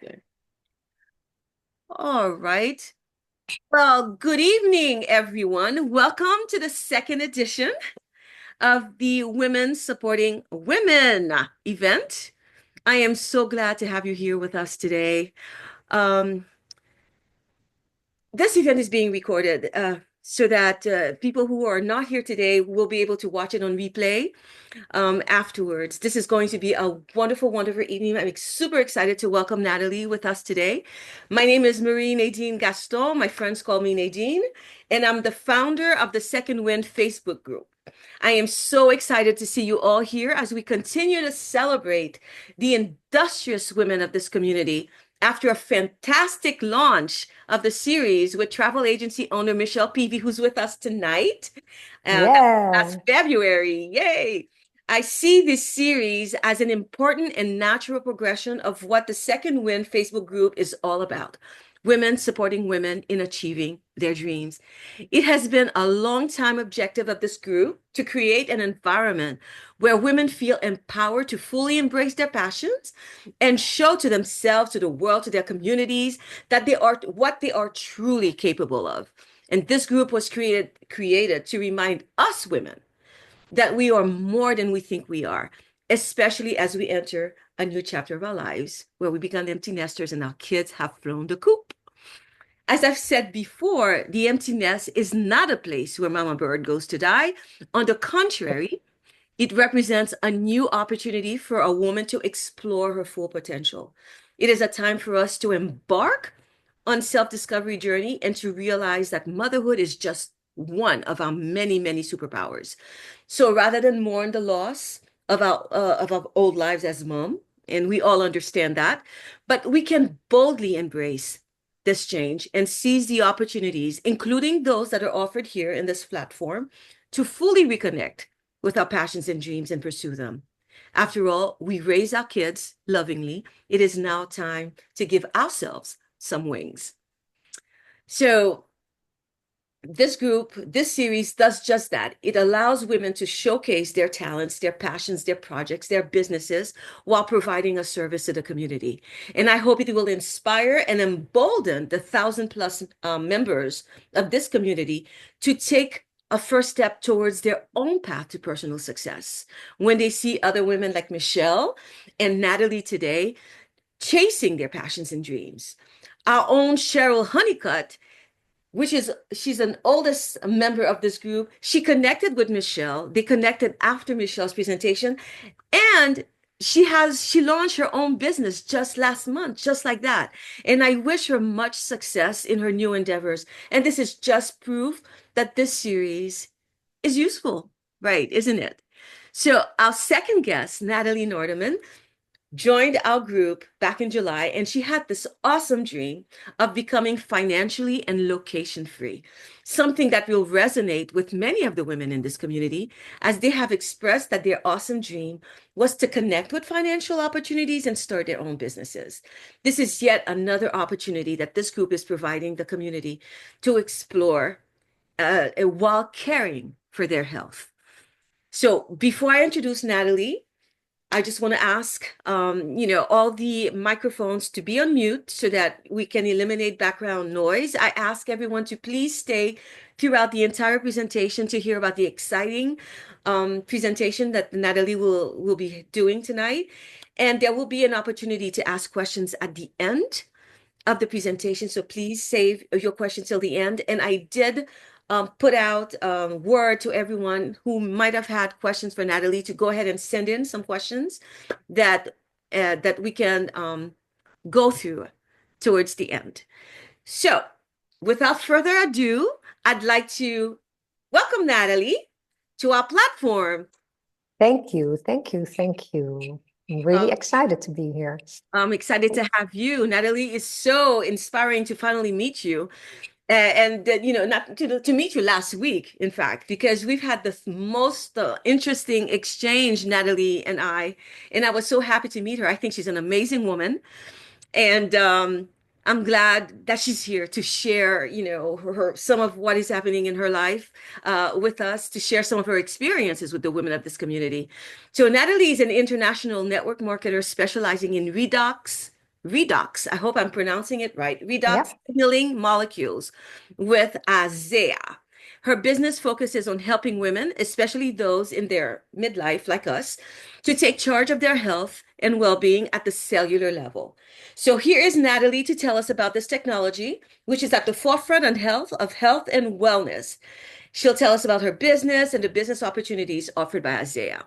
Okay. All right. Well, good evening, everyone. Welcome to the second edition of the Women Supporting Women event. I am so glad to have you here with us today. Um, this event is being recorded so that people who are not here today will be able to watch it on replay afterwards. This is going to be a wonderful, wonderful evening. I'm super excited to welcome Nathalie with us today. My name is Marie Nadine Gaston. My friends call me Nadine, and I'm the founder of the Second Wind Facebook group. I am so excited to see you all here as we continue to celebrate the industrious women of this community after a fantastic launch of the series with travel agency owner Michelle Peavy, who's with us tonight. That was last Yeah. February. Yay! I see this series as an important and natural progression of what the Second Wind Facebook group is all about. Women supporting women in achieving their dreams. It has been a long time objective of this group to create an environment where women feel empowered to fully embrace their passions and show to themselves, to the world, to their communities that they are what they are truly capable of. And this group was created to remind us women that we are more than we think we are, especially as we enter a new chapter of our lives where we become empty nesters and our kids have flown the coop. As I've said before, the empty nest is not a place where Mama Bird goes to die. On the contrary, it represents a new opportunity for a woman to explore her full potential. It is a time for us to embark on self-discovery journey and to realize that motherhood is just one of our many, many superpowers. So rather than mourn the loss of our old lives as mom, and we all understand that, but we can boldly embrace this change and seize the opportunities, including those that are offered here in this platform, to fully reconnect with our passions and dreams and pursue them. After all, we raise our kids lovingly. It is now time to give ourselves some wings. So, this series does just that. It allows women to showcase their talents, their passions, their projects, their businesses while providing a service to the community. And I hope it will inspire and embolden the 1,000+ members of this community to take a first step towards their own path to personal success. When they see other women like Michelle and Nathalie today chasing their passions and dreams. Our own Cheryl Honeycutt, which is she's an oldest member of this group. She connected with Michelle. They connected after Michelle's presentation, and she launched her own business just last month, just like that. And I wish her much success in her new endeavors. And this is just proof that this series is useful, right? Isn't it? So our second guest, Nathalie Nordemann, joined our group back in July, and she had this awesome dream of becoming financially and location free, something that will resonate with many of the women in this community, as they have expressed that their awesome dream was to connect with financial opportunities and start their own businesses. This is yet another opportunity that this group is providing the community to explore while caring for their health. So before I introduce Nathalie, I just want to ask, all the microphones to be on mute so that we can eliminate background noise. I ask everyone to please stay throughout the entire presentation to hear about the exciting presentation that Nathalie will be doing tonight. And there will be an opportunity to ask questions at the end of the presentation. So please save your questions till the end. And I did put out word to everyone who might have had questions for Nathalie to go ahead and send in some questions that that we can go through towards the end. So, without further ado, I'd like to welcome Nathalie to our platform. Thank you. Thank you. Thank you. I'm really Um, excited to be here. I'm excited to have you. Nathalie is so inspiring to finally meet you. Not to meet you last week, in fact, because we've had the most interesting exchange, Nathalie and I was so happy to meet her. I think she's an amazing woman, and I'm glad that she's here to share, some of what is happening in her life with us, to share some of her experiences with the women of this community. So Nathalie is an international network marketer specializing in Redox, Redox. I hope I'm pronouncing it right. Yeah. Redox Healing Molecules with Azea. Her business focuses on helping women, especially those in their midlife like us, to take charge of their health and well-being at the cellular level. So here is Nathalie to tell us about this technology, which is at the forefront of health and wellness. She'll tell us about her business and the business opportunities offered by Azea.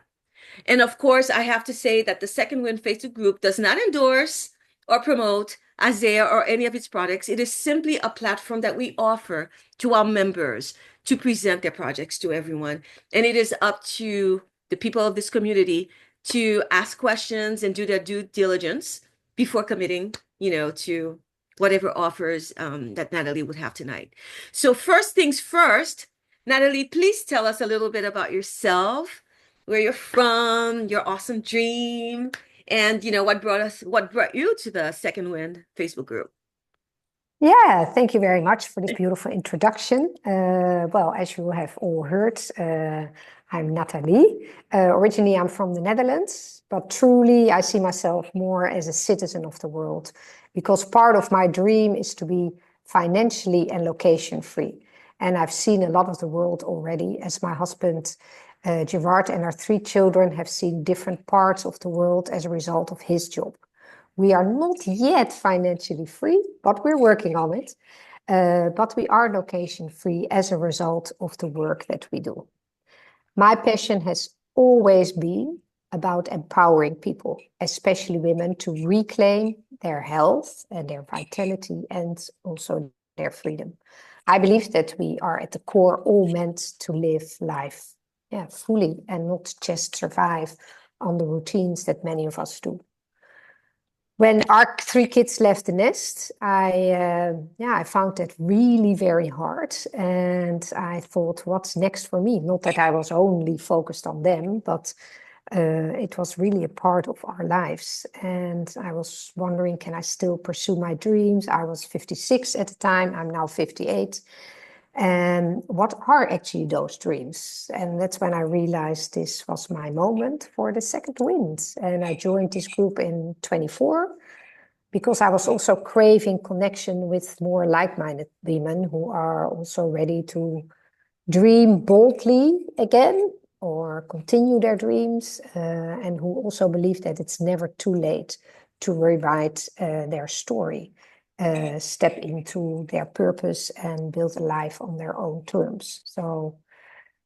And of course, I have to say that the Second Wind Facebook group does not endorse or promote Azea or any of its products. It is simply a platform that we offer to our members to present their projects to everyone. And it is up to the people of this community to ask questions and do their due diligence before committing, to whatever offers that Nathalie would have tonight. So first things first, Nathalie, please tell us a little bit about yourself, where you're from, your awesome dream, and what brought you to the Second Wind Facebook group. Yeah, thank you very much for this beautiful introduction. Well, as you have all heard, I'm Nathalie. Originally, I'm from the Netherlands, but truly, I see myself more as a citizen of the world because part of my dream is to be financially and location free. And I've seen a lot of the world already, as my husband, Gerard, and our three children have seen different parts of the world as a result of his job. We are not yet financially free, but we're working on it. But we are location free as a result of the work that we do. My passion has always been about empowering people, especially women, to reclaim their health and their vitality and also their freedom. I believe that we are at the core all meant to live life, fully and not just survive on the routines that many of us do. When our three kids left the nest, I found that really very hard. And I thought, what's next for me? Not that I was only focused on them, but it was really a part of our lives. And I was wondering, can I still pursue my dreams? I was 56 at the time. I'm now 58. And what are actually those dreams? And that's when I realized this was my moment for the second wind. And I joined this group in 24 because I was also craving connection with more like-minded women who are also ready to dream boldly again or continue their dreams, and who also believe that it's never too late to rewrite their story. Step into their purpose and build a life on their own terms. So,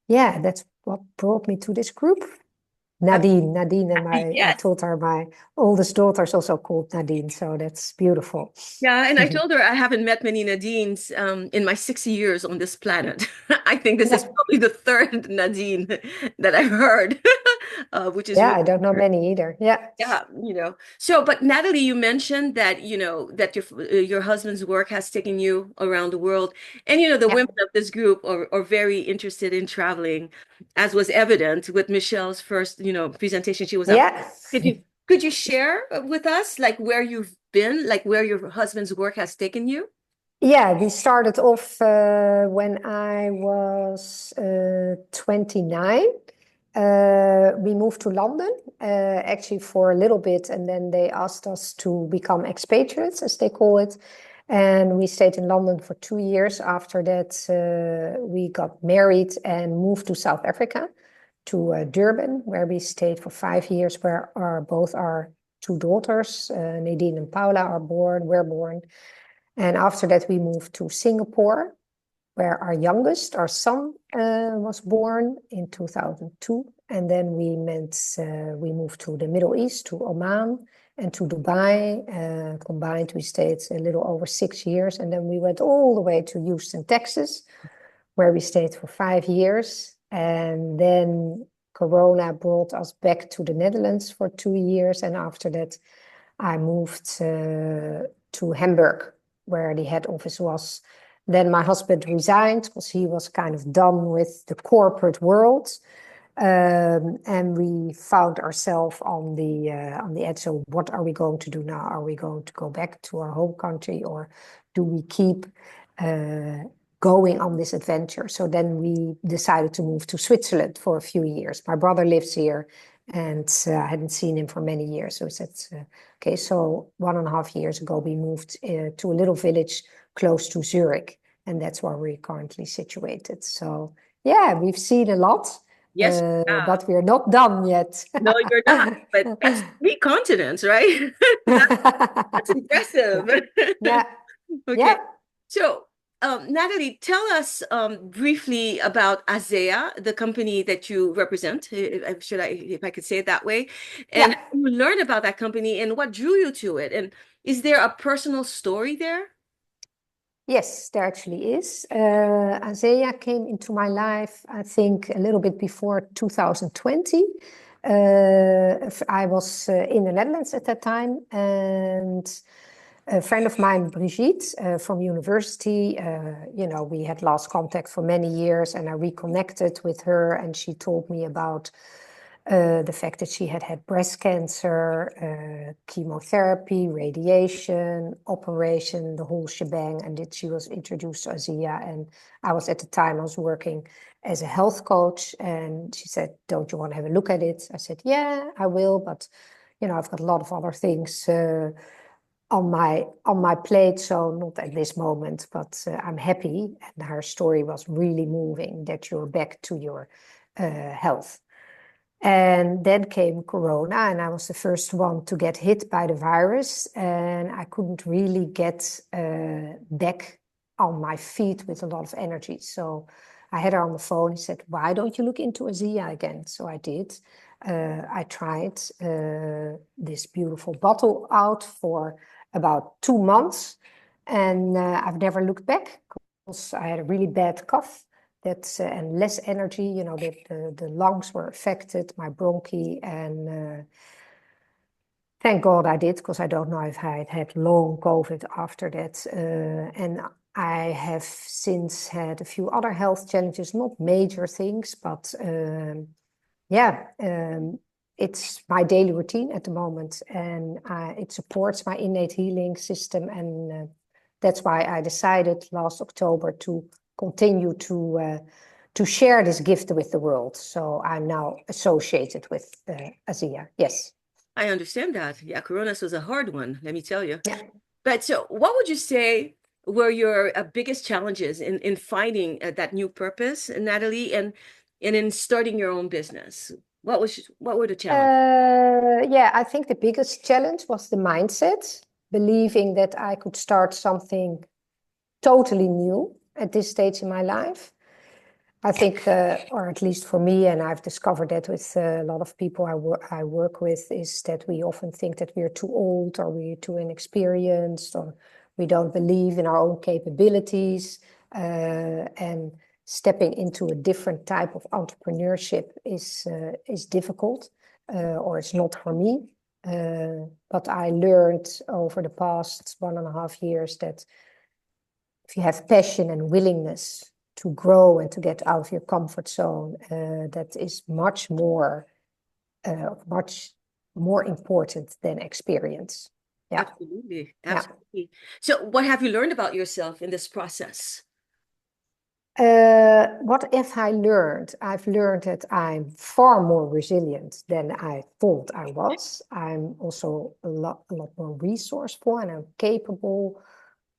yeah, that's what brought me to this group. Nadine, and I Yes. told her my oldest daughter is also called Nadine, so that's beautiful. Yeah, and I told her I haven't met many Nadines in my 60 years on this planet. I think this is Yeah, probably the third Nadine that I've heard, which is yeah, really I don't know many either. Yeah, yeah, So, but Natalie, you mentioned that, that your husband's work has taken you around the world. And, the yeah, women of this group are very interested in traveling, as was evident with Michelle's first, presentation. She was up. yeah. Could you share with us like where you've been, like where your husband's work has taken you? Yeah, we started off when I was 29. We moved to London, actually for a little bit, and then they asked us to become expatriates, as they call it. And we stayed in London for 2 years. After that, we got married and moved to South Africa, to Durban, where we stayed for 5 years, where both our two daughters, Nadine and Paula, were born. And after that, we moved to Singapore, where our son, was born in 2002. And then we moved to the Middle East, to Oman and to Dubai. Combined, we stayed a little over 6 years. And then we went all the way to Houston, Texas, where we stayed for 5 years. And then Corona brought us back to the Netherlands for 2 years. And after that, I moved to Hamburg, where the head office was. Then my husband resigned because he was kind of done with the corporate world. And we found ourselves on the edge. So what are we going to do now? Are we going to go back to our home country, or do we keep going on this adventure? So then we decided to move to Switzerland for a few years. My brother lives here, And I hadn't seen him for many years. So I said, okay, so 1.5 years ago, we moved to a little village close to Zurich. And that's where we're currently situated. So yeah, we've seen a lot, Yes. Yeah. but we're not done yet. No, you're not. But that's 3 continents, right? That's impressive. Yeah, yeah, Okay. yeah, So, Natalie, tell us briefly about Azea, the company that you represent, if I could say it that way, and yeah. how you learned about that company and what drew you to it. And is there a personal story there? Yes, there actually is. Azea came into my life, I think, a little bit before 2020. I was in the Netherlands at that time, and a friend of mine, Brigitte, from university, we had lost contact for many years, and I reconnected with her, and she told me about the fact that she had had breast cancer, chemotherapy, radiation, operation, the whole shebang, and that she was introduced to Azia. And I was at the time, I was working as a health coach, and she said, "Don't you want to have a look at it?" I said, "Yeah, I will, but I've got a lot of other things on my plate, so not at this moment, but I'm happy." And her story was really moving, that you're back to your health. And then came Corona, and I was the first one to get hit by the virus, and I couldn't really get back on my feet with a lot of energy. So I had her on the phone. He said, "Why don't you look into Azea again?" So I did. I tried this beautiful bottle out for about 2 months, and I've never looked back because I had a really bad cough and less energy. The lungs were affected, my bronchi, and thank God I did, because I don't know if I had long COVID after that. And I have since had a few other health challenges, not major things, but yeah, it's my daily routine at the moment, and it supports my innate healing system, and that's why I decided last October to continue to share this gift with the world. So I'm now associated with Azia. Yes. I understand that. Yeah, Coronas was a hard one, let me tell you. Yeah. But so, what would you say were your biggest challenges in finding that new purpose, Natalie, and in starting your own business? What were the challenges? Yeah, I think the biggest challenge was the mindset, believing that I could start something totally new at this stage in my life. I think, or at least for me, and I've discovered that with a lot of people I work with, is that we often think that we're too old, or we're too inexperienced, or we don't believe in our own capabilities. And stepping into a different type of entrepreneurship is difficult, or it's not for me. But I learned over the past 1.5 years that if you have passion and willingness to grow and to get out of your comfort zone, that is much more important than experience. Yeah, Absolutely, yeah. absolutely. So, what have you learned about yourself in this process? What have I learned? I've learned that I'm far more resilient than I thought I was. I'm also a lot more resourceful, and I'm capable,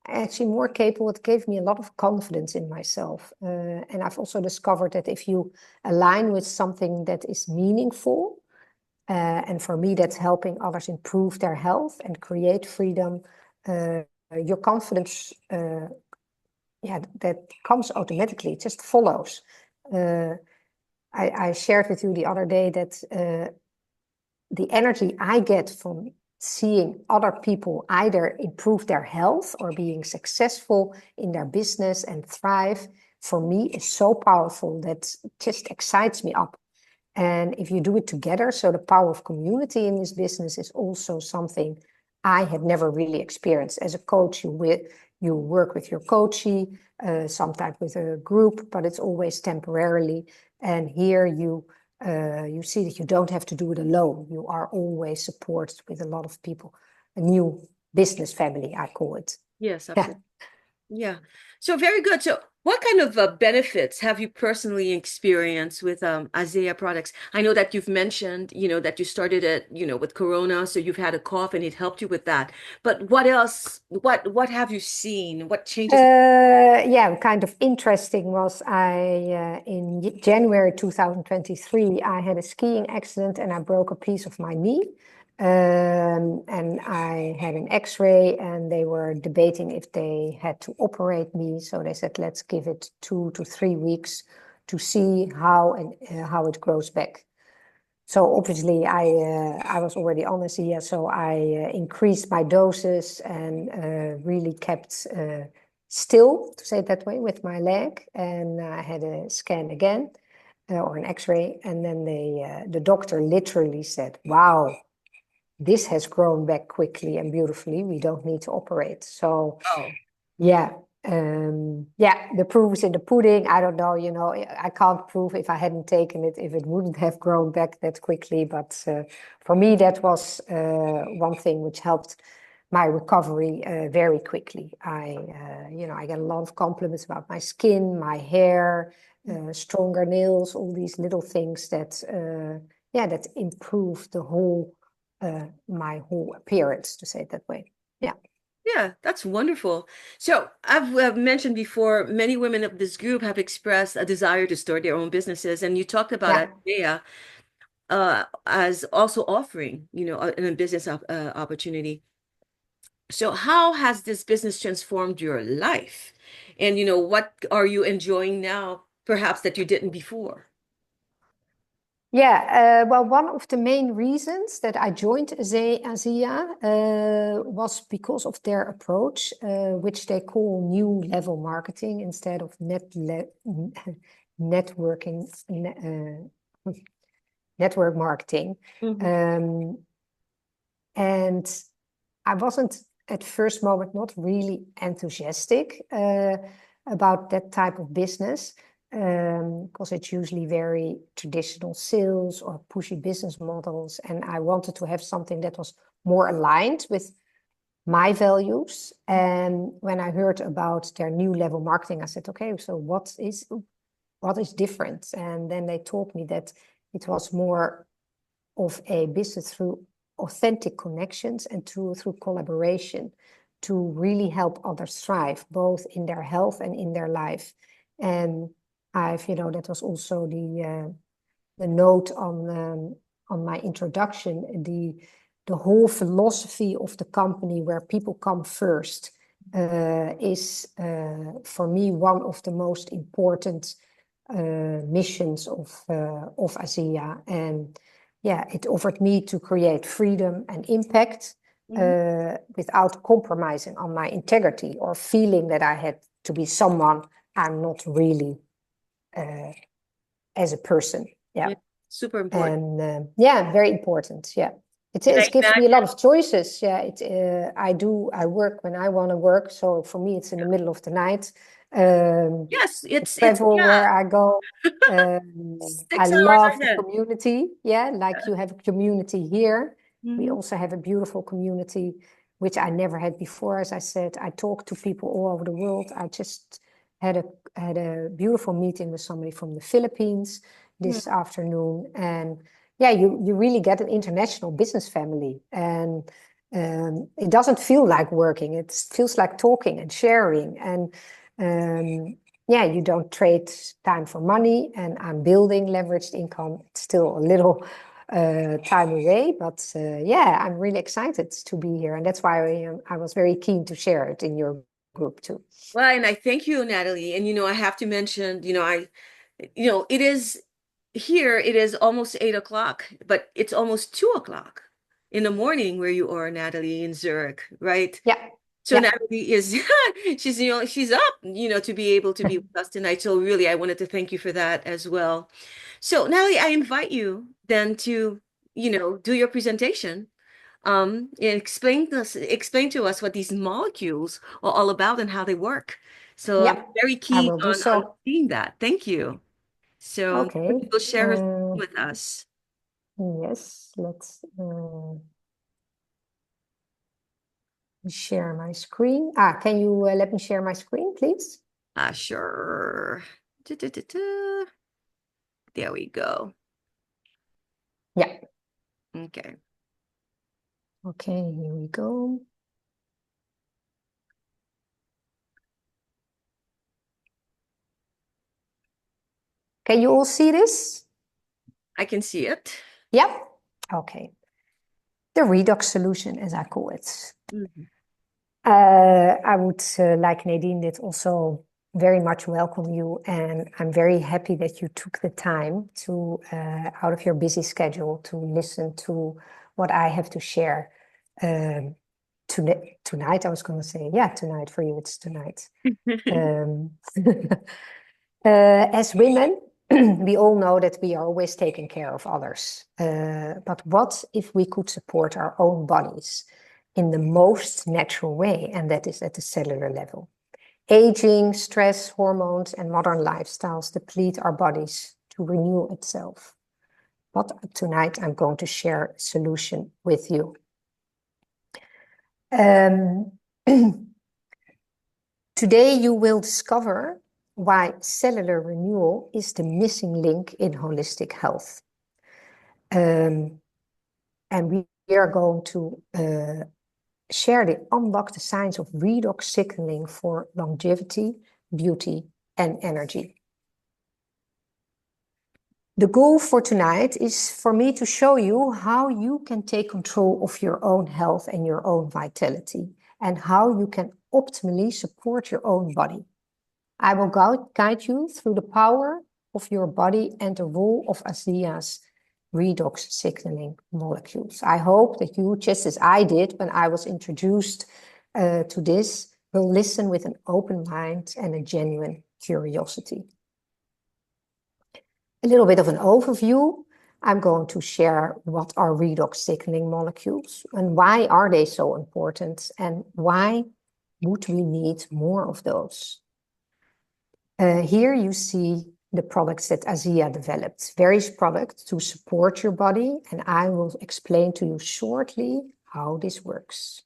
actually more capable. It gave me a lot of confidence in myself. And I've also discovered that if you align with something that is meaningful, and for me, that's helping others improve their health and create freedom, your confidence, yeah, that comes automatically. It just follows. I shared with you the other day that the energy I get from seeing other people either improve their health or being successful in their business and thrive, for me, is so powerful that just excites me up. And if you do it together, so the power of community in this business is also something I had never really experienced. As a coach, you work with your coachee, sometimes with a group, but it's always temporarily. And here you see that you don't have to do it alone. You are always supported with a lot of people. A new business family, I call it. Yes, Yeah. absolutely. Yeah. So, very good. So, What kind of benefits have you personally experienced with Azea products? I know that you've mentioned, that you started it, with Corona, so you've had a cough and it helped you with that. But what else? What have you seen? What changes? Yeah, kind of interesting was in January 2023, I had a skiing accident and I broke a piece of my knee. And I had an X-ray and they were debating if they had to operate me. So they said, let's give it 2 to 3 weeks to see how it grows back. So obviously I was already on Asia, so I increased my doses and really kept still, to say it that way, with my leg. And I had a scan again or an X-ray, and then the doctor literally said, "Wow, this has grown back quickly and beautifully. We don't need to operate." So Oh, yeah. Yeah, the proof is in the pudding. I don't know, I can't prove if I hadn't taken it, if it wouldn't have grown back that quickly. But for me, that was one thing which helped my recovery very quickly. I get a lot of compliments about my skin, my hair, stronger nails, all these little things that improve my whole appearance, to say it that way. Yeah. yeah, that's wonderful. So I've mentioned before, many women of this group have expressed a desire to start their own businesses, and you talked about Yeah. Idea as also offering, a business opportunity. So how has this business transformed your life? And what are you enjoying now, perhaps that you didn't before? Yeah, well, one of the main reasons that I joined ASEA was because of their approach, which they call new level marketing instead of networking, network marketing. Hmm. Um, and I wasn't at first moment not really enthusiastic about that type of business because it's usually very traditional sales or pushy business models. And I wanted to have something that was more aligned with my values. And when I heard about their new level marketing, I said, okay, so what is different? And then they told me that it was more of a business through authentic connections and through collaboration to really help others thrive, both in their health and in their life. And that was also the note on my introduction, the whole philosophy of the company where people come first is for me one of the most important missions of ASEA. And yeah, it offered me to create freedom and impact Hmm. without compromising on my integrity or feeling that I had to be someone I'm not really as a person. Yeah. Yeah, super important. And yeah, very important. Yeah. Can It I gives me a lot imagine? of choices. Yeah, I work when I want to work. So for me, it's in the middle of the night. Yes, I it's travel yeah, where I go. I 6 hours love the ahead. community. Yeah, like you have a community here. We Hmm. also have a beautiful community, which I never had before. As I said, I talk to people all over the world. I just had a had a beautiful meeting with somebody from the Philippines this afternoon, and yeah, you really get an international business family, and it doesn't feel like working. It feels like talking and sharing, and um, yeah, you don't trade time for money. And I'm building leveraged income. It's still a little time away, but yeah, I'm really excited to be here, and that's why I was very keen to share it in your group too. Well, and I thank you, Natalie. And I have to mention, it is here, it is almost 8 o'clock, but it's almost 2 o'clock in the morning where you are, Natalie, in Zurich, right? Yeah, So yeah, Natalie is she's up, to be able to be with us tonight. So really, I wanted to thank you for that as well. So Natalie, I invite you then to, do your presentation. And explain to us what these molecules are all about and how they work. So I'm yeah. very I keen will do on so. seeing that. Thank you. So Okay. you will share her with us. Yes, let's share my screen. Can you let me share my screen, please? Sure. Du-du-du-du. There we go. Yeah. Okay. Okay, here we go. Can you all see this? I can see it. Yep. Okay. The redox solution, as I call it. Mhm. I would, like Nadine did, also very much welcome you, and I'm very happy that you took the time to, out of your busy schedule, to listen to what I have to share tonight. I was going to say, yeah, tonight. For you, it's tonight. Um, as women, we all know that we are always taking care of others. But what if we could support our own bodies in the most natural way, and that is at the cellular level? Aging, stress, hormones, and modern lifestyles deplete our bodies to renew itself. But tonight I'm going to share a solution with you. Today you will discover why cellular renewal is the missing link in holistic health. And we are going to share the unlock the science of redox signaling for longevity, beauty, and energy. The goal for tonight is for me to show you how you can take control of your own health and your own vitality, and how you can optimally support your own body. I will guide you through the power of your body and the role of ASEA's redox signaling molecules. I hope that you, just as I did when I was introduced to this, will listen with an open mind and a genuine curiosity. A little bit of an overview. I'm going to share what are redox signaling molecules and why are they so important, and why would we need more of those. Here you see the products that ASEA developed, various products to support your body, and I will explain to you shortly how this works.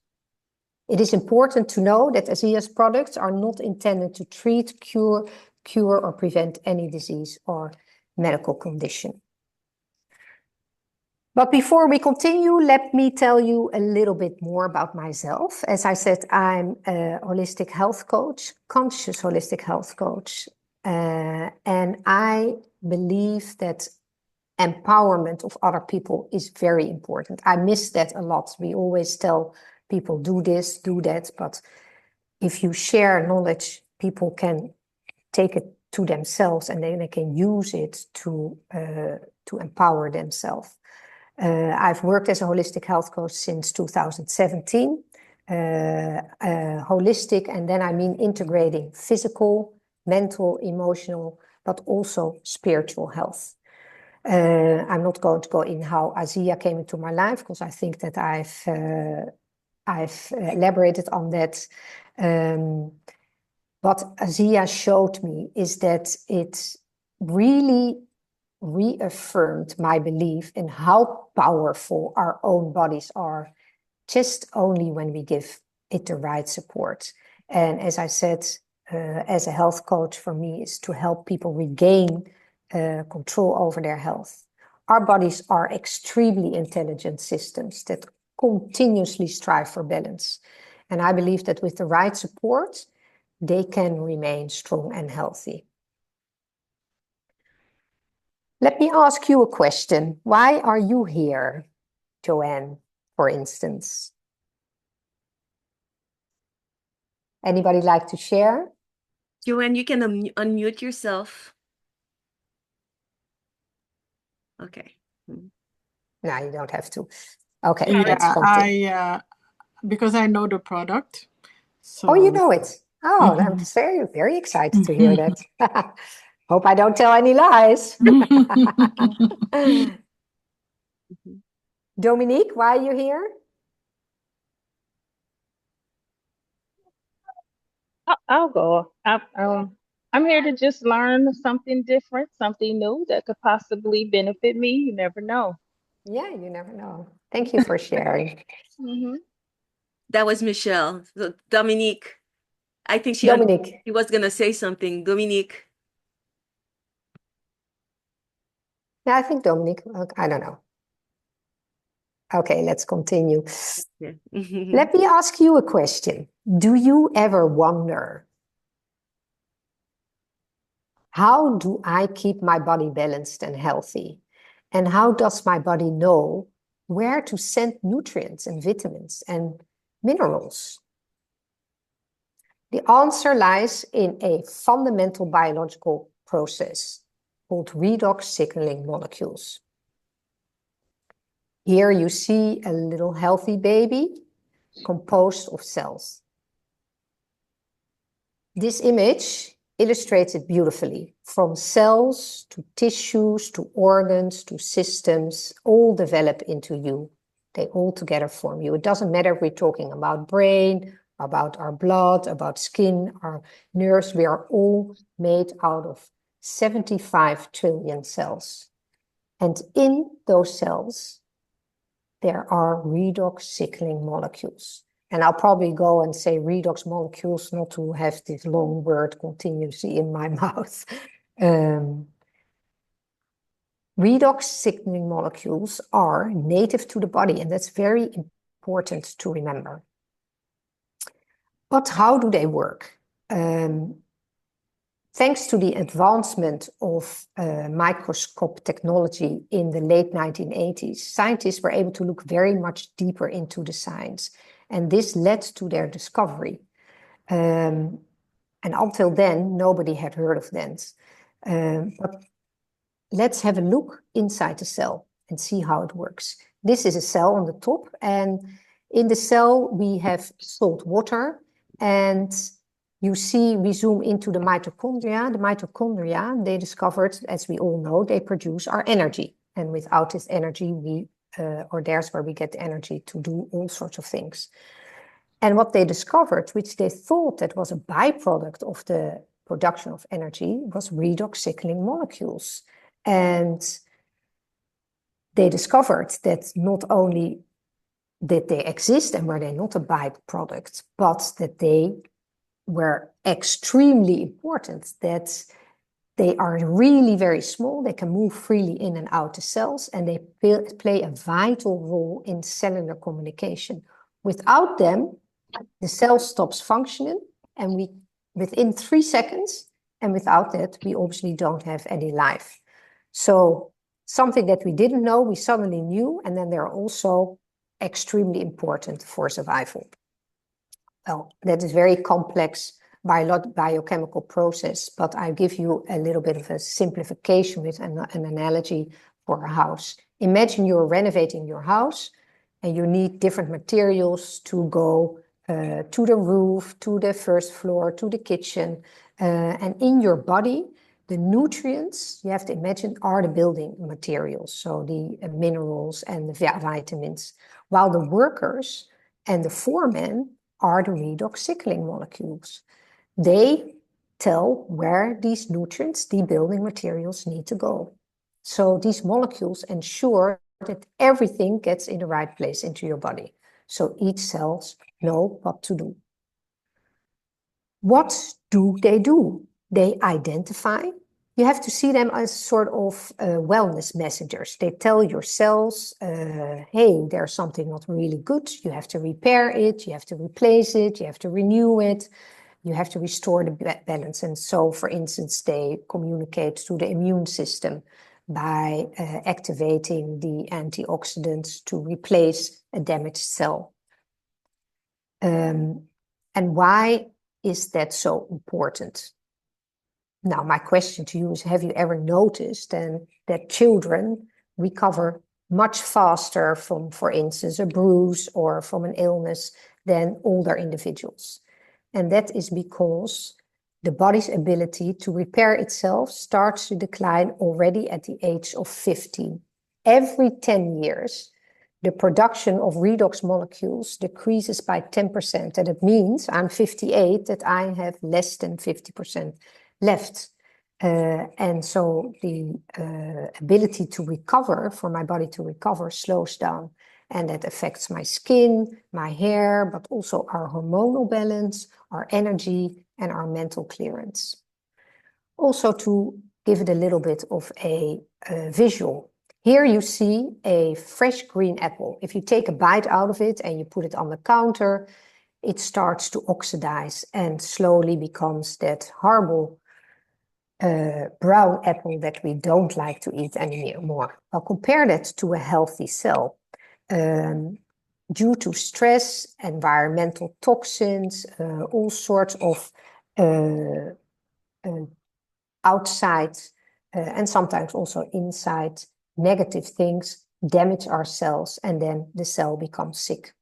It is important to know that ASEA's products are not intended to treat, cure or prevent any disease or medical condition. But before we continue, let me tell you a little bit more about myself. As I said, I'm a holistic health coach, conscious holistic health coach. And I believe that empowerment of other people is very important. I miss that a lot. We always tell people, do this, do that. But if you share knowledge, people can take it to themselves, and then they can use it to empower themselves. I've worked as a holistic health coach since 2017. Holistic, and then I mean integrating physical, mental, emotional, but also spiritual health. I'm not going to go in how ASEA came into my life, because I think that I've elaborated on that. What ASEA showed me is that it really reaffirmed my belief in how powerful our own bodies are, just only when we give it the right support. And as I said, as a health coach, for me is to help people regain control over their health. Our bodies are extremely intelligent systems that continuously strive for balance. And I believe that with the right support, they can remain strong and healthy. Let me ask you a question. Why are you here, Joanne, for instance? Anybody like to share? Joanne, you can unmute yourself. Okay. No, you don't have to. Okay, Yeah, let's continue. because I know the product. So. Oh, you know it. Oh, I'm very, very excited to hear that. Hope I don't tell any lies. Dominique, why are you here? I'll go. I'm here to just learn something different, something new that could possibly benefit me. You never know. Yeah, you never know. Thank you for sharing. Hmm. That was Michelle. So Dominique, I think Dominique. she was going to say something. Dominique. Yeah, I think Dominique. I don't know. Okay, let's continue. Yeah. Let me ask you a question. Do you ever wonder, how do I keep my body balanced and healthy? And how does my body know where to send nutrients and vitamins and minerals? The answer lies in a fundamental biological process called redox signaling molecules. Here you see a little healthy baby composed of cells. This image illustrates it beautifully. From cells to tissues to organs to systems, all develop into you. They all together form you. It doesn't matter if we're talking about brain, about our blood, about skin, our nerves. We are all made out of 75 trillion cells. And in those cells, there are redox signaling molecules. And I'll probably go and say redox molecules, not to have this long word continuously in my mouth. Redox signaling molecules are native to the body, and that's very important to remember. But how do they work? Thanks to the advancement of microscope technology in the late 1980s, scientists were able to look very much deeper into the science. And this led to their discovery. And until then, nobody had heard of dents. But let's have a look inside the cell and see how it works. This is a cell on the top. And in the cell, we have salt water. And you see, we zoom into the mitochondria. The mitochondria, they discovered, as we all know, they produce our energy. And without this energy, or there's where we get the energy to do all sorts of things. And what they discovered, which they thought that was a byproduct of the production of energy, was redox signaling molecules. And they discovered that not only did they exist and were they not a byproduct, but that they were extremely important, that they are really very small, they can move freely in and out the cells, and they play a vital role in cellular communication. Without them, the cell stops functioning, and within 3 seconds, and without that, we obviously don't have any life. So something that we didn't know, we suddenly knew, and then they're also extremely important for survival. Well, that is very complex biochemical process, but I'll give you a little bit of a simplification with an analogy for a house. Imagine you're renovating your house and you need different materials to go to the roof, to the first floor, to the kitchen. And in your body, the nutrients, you have to imagine, are the building materials, so the minerals and the vitamins, while the workers and the foremen are the redox signaling molecules. They tell where these nutrients, the building materials, need to go. So these molecules ensure that everything gets in the right place into your body. So each cell knows what to do. What do? They identify. You have to see them as sort of wellness messengers. They tell your cells, hey, there's something not really good. You have to repair it. You have to replace it. You have to renew it. You have to restore the balance. And so, for instance, they communicate to the immune system by activating the antioxidants to replace a damaged cell. And why is that so important? Now, my question to you is, have you ever noticed that children recover much faster from, for instance, a bruise or from an illness than older individuals? And that is because the body's ability to repair itself starts to decline already at the age of 15. Every 10 years, the production of redox molecules decreases by 10%. And it means I'm 58, that I have less than 50% left. And so the ability to recover, for my body to recover, slows down. and that affects my skin, my hair, but also our hormonal balance, our energy, and our mental clearance. Also, to give it a little bit of a visual. Here you see a fresh green apple. If you take a bite out of it and you put it on the counter, it starts to oxidize and slowly becomes that horrible brown apple that we don't like to eat anymore. I'll compare that to a healthy cell. Due to stress, environmental toxins, all sorts of outside and sometimes also inside negative things damage our cells, and then the cell becomes sick.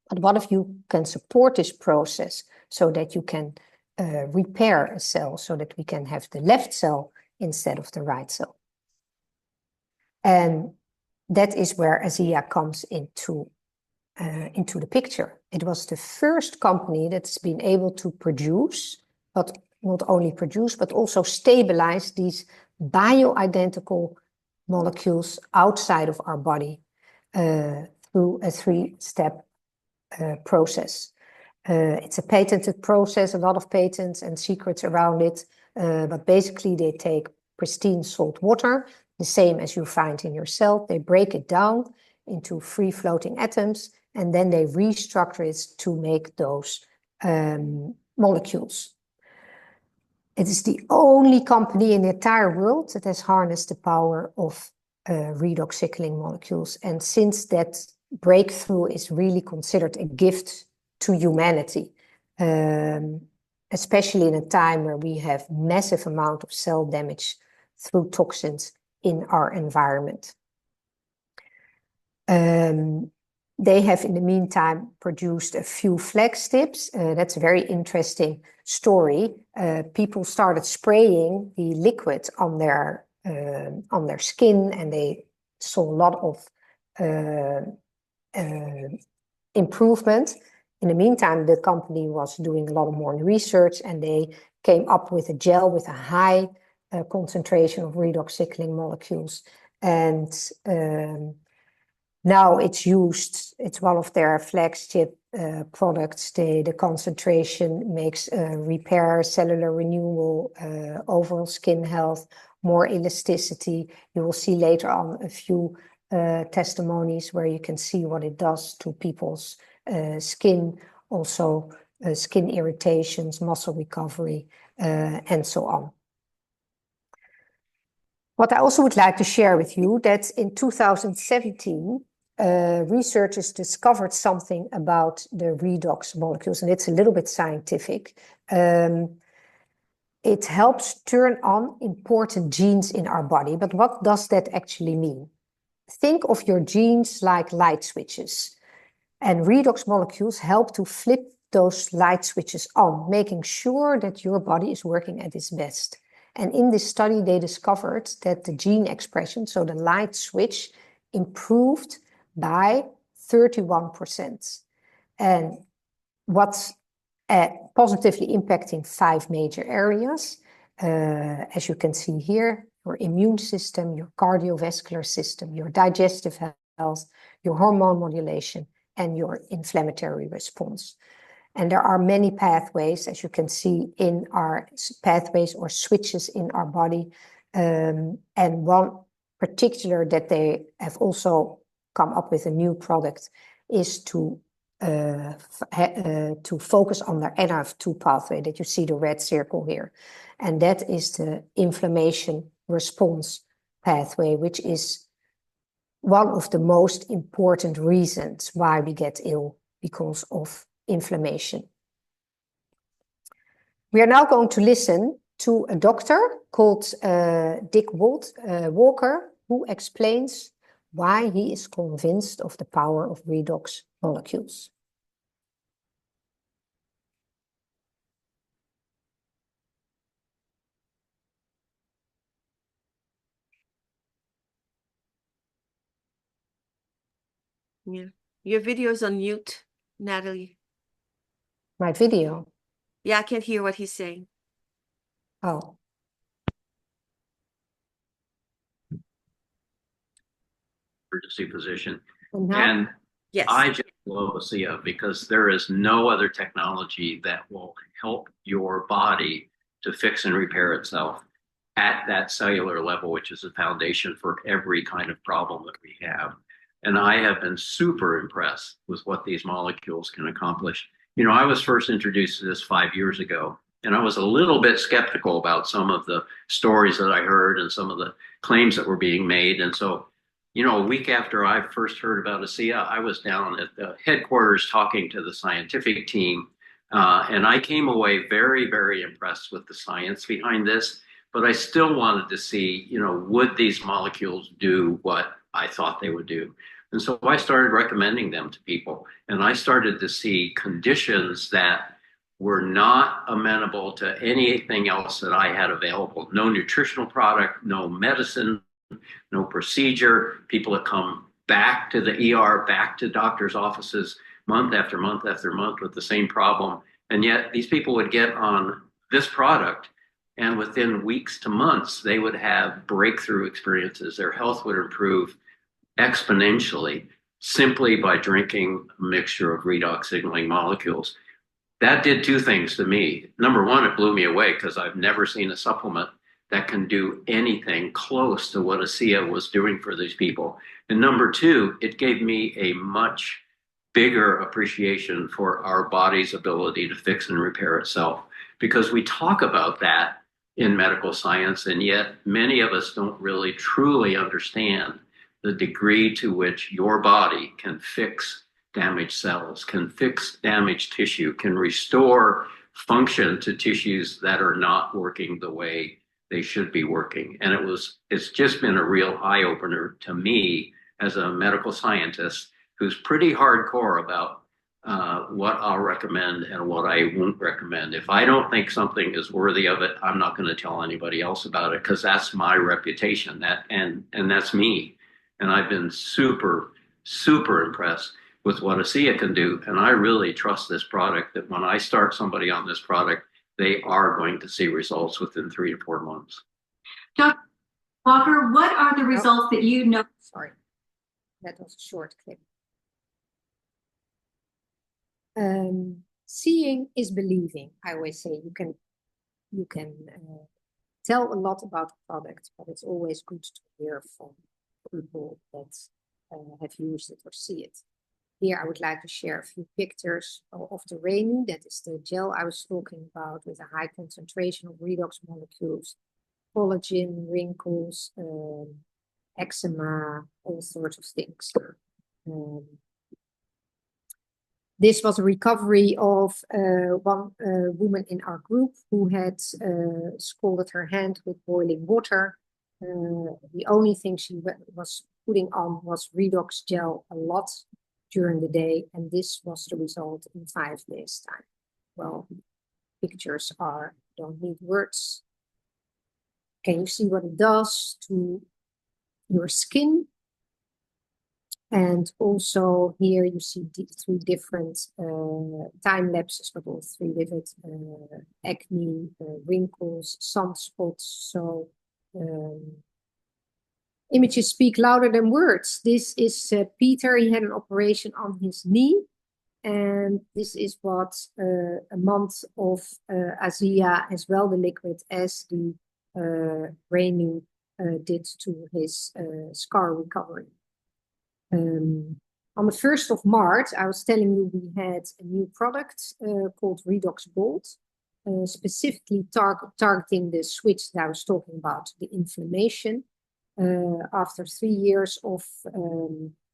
But what if you can support this process so that you can repair a cell, so that we can have the left cell instead of the right cell? And that is where ASEA comes into the picture. It was the first company that's been able to produce, but not only produce, but also stabilize these bioidentical molecules outside of our body through a 3-step process. It's a patented process, a lot of patents and secrets around it, but basically they take pristine salt water, the same as you find in your cell. They break it down into free-floating atoms, and then they restructure it to make those molecules. It is the only company in the entire world that has harnessed the power of redox cycling molecules. And since that breakthrough is really considered a gift to humanity, especially in a time where we have massive amount of cell damage through toxins in our environment. They have, in the meantime, produced a few flagships. That's a very interesting story. People started spraying the liquid on their skin, and they saw a lot of improvement. In the meantime, the company was doing a lot more research, and they came up with a gel with a high concentration of redox cycling molecules. And now it's used, it's one of their flagship products. The concentration makes repair, cellular renewal, overall skin health, more elasticity. You will see later on a few testimonies where you can see what it does to people's skin, also skin irritations, muscle recovery, and so on. What I also would like to share with you that in 2017, researchers discovered something about the redox molecules, and it's a little bit scientific. It helps turn on important genes in our body, but what does that actually mean? Think of your genes like light switches, and redox molecules help to flip those light switches on, making sure that your body is working at its best. And in this study, they discovered that the gene expression, so the light switch, improved by 31%. And what's positively impacting 5 major areas, as you can see here: your immune system, your cardiovascular system, your digestive health, your hormone modulation, and your inflammatory response. And there are many pathways, as you can see, in our pathways or switches in our body. And one particular that they have also come up with a new product is to focus on the NRF2 pathway that you see the red circle here. And that is the inflammation response pathway, which is one of the most important reasons why we get ill, because of inflammation. We are now going to listen to a doctor called Dick Walker, who explains why he is convinced of the power of redox molecules. Yeah. Your video's on mute, Nathalie. My video? Yeah, I can't hear what he's saying. Oh. Emergency physician. And Yes. I just love ASEA because there is no other technology that will help your body to fix and repair itself at that cellular level, which is the foundation for every kind of problem that we have. And I have been super impressed with what these molecules can accomplish. You know, I was first introduced to this 5 years ago, and I was a little bit skeptical about some of the stories that I heard and some of the claims that were being made. And so, you know, a week after I first heard about ASEA, I was down at the headquarters talking to the scientific team. And I came away very, very impressed with the science behind this. But I still wanted to see, you know, would these molecules do what I thought they would do? And so I started recommending them to people. And I started to see conditions that were not amenable to anything else that I had available. No nutritional product, no medicine, no procedure. People that come back to the ER, back to doctors' offices month after month after month with the same problem. And yet these people would get on this product, and within weeks to months, they would have breakthrough experiences. Their health would improve exponentially simply by drinking a mixture of redox signaling molecules. That did two things to me. Number one, it blew me away because I've never seen a supplement that can do anything close to what ASEA was doing for these people. And number two, it gave me a much bigger appreciation for our body's ability to fix and repair itself, because we talk about that in medical science, and yet many of us don't really truly understand the degree to which your body can fix damaged cells, can fix damaged tissue, can restore function to tissues that are not working the way they should be working. And it's just been a real eye opener to me as a medical scientist who's pretty hardcore about what I'll recommend and what I won't recommend. If I don't think something is worthy of it, I'm not going to tell anybody else about it, because that's my reputation. And that's me. And I've been super, super impressed with what ASEA can do. And I really trust this product, that when I start somebody on this product, they are going to see results within 3 to 4 months. Dr. Walker, what are the results that you know? Sorry, that was a short clip. Seeing is believing. I always say you can tell a lot about the product, but it's always good to hear from people that have used it or see it. Here I would like to share a few pictures of the Renu. That is the gel I was talking about, with a high concentration of redox molecules, collagen, wrinkles, eczema, all sorts of things. This was a recovery of one woman in our group who had scalded her hand with boiling water. The only thing she was putting on was redox gel a lot during the day, and this was the result in 5 days' time. Well, pictures don't need words. Can you see what it does to your skin? And also here you see 3 different time lapses, but all 3 different acne, wrinkles, sunspots. So images speak louder than words. This is Peter. He had an operation on his knee. And this is what a month of ASEA, as well the liquid as the Renu, did to his scar recovery. On the 1st of March, I was telling you we had a new product called Redox Gold, specifically targeting the switch that I was talking about, the inflammation. After 3 years of